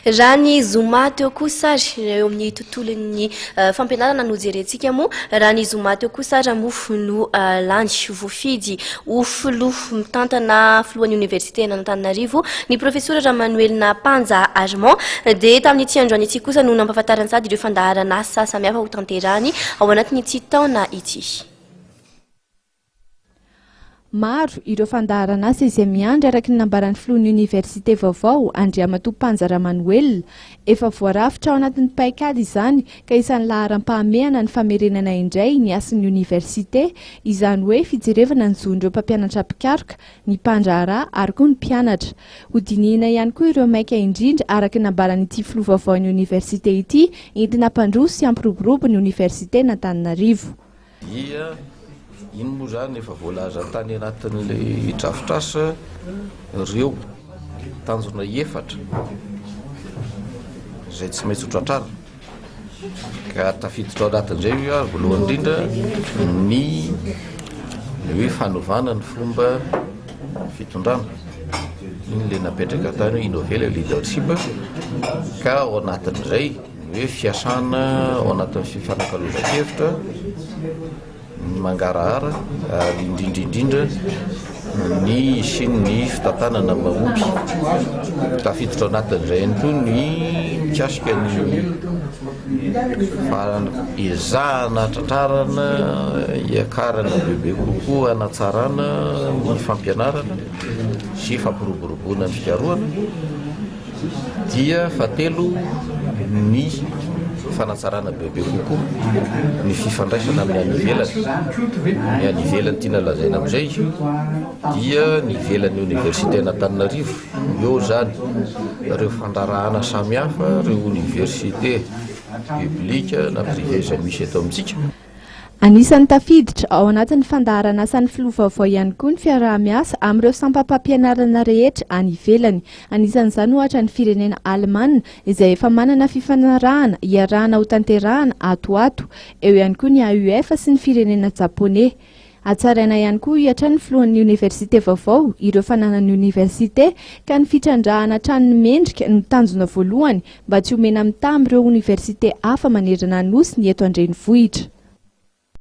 raha ny zoma teo kosa eo amin'ny tontolon'ny fampianarana no jerentsika moa raha ny zoma teo kosa mofo no landy voafidy ho filoha mitantana filohan'ny université n'Antananarivo ny professeur Manuelina Panja Armand dia tamin'ity androany ity kosa no nampahafantarana sady ireo fandaharana asa samihafa ho tanterahany ao anatin'ity taona ity. Maro ireo fandaharan'asa izay miandry araky ny nambaran'ny filohan'ny université vaovao Andriamatoa Panja Manuel efa voarafitra ao anatin'ny paikady izany ka isan'ny laharam-pahamehana ny famerenana indray ny asan'ny université izany hoe fijerevana ny zon'ireo mpampianatra pikaroka ny mpandraharaha ary koa ny mpianatra ho dinihina ihany koa ireo maika indrindra araky ny nambaran'ity filoha vaovao ny université ity entina hampandroso sy hampiroborobo ny université n'Antananarivo. Ino moa zany efa voalaza tany anatin'ilay drafitrasa ireo tanjona efatra izay tsy maintsy ho tratrarina ka tafiditra ao anatin'izay voalohany indrindra ny hoe fanovana ny fomba fitondrana iny le napetraka tany hoe innover leadership ka ao anatin'izay hoe fiasana ao anatin'ny fifanankalozan-kevitra ny mangarahara ary indrindrindrindra ny siny ny fitantanana mahomby tafiditra ao anatin'izay ihany koa ny mikasika ny ezahana tratrarana iakarana bebe kokoa hanatsarana ny fampianarana sy fampiroboroboana ny fikarohana dia fatelo ny fanatsarana bebe kokoa ny fifandraisana amin'ny any ivelany ny any ivelany tiana lazaina amin'izay dia ny ivelan'ny université n'Antananarivo eo zany ireo fandarahana samihafa ireo université publique na privé izay misy eto amintsika. Anisan'ny tafiditra ao anatin'ny fandaharana asan'ny filoha vaovao ihany koa ny fiaraha-miasa amin'ireo sampam-pampianarana rehetra any ivelany. Anisan'izany ohatra ny firenena Alemana izay efa manana fifanarahana iarahana ho tanterahana atoato, eo ihany koa ny AUF sy ny firenena Japonais. Atsaraina ihany koa hiatra ny filohan'ny université vaovao ireo fananan'ny université ka ny fitrandrahana tranony mendrika ny tanjona voalohany mba tsy homena mitaha amin'ireo université hafa manerana ny nosy ny eto Andrenivohitra.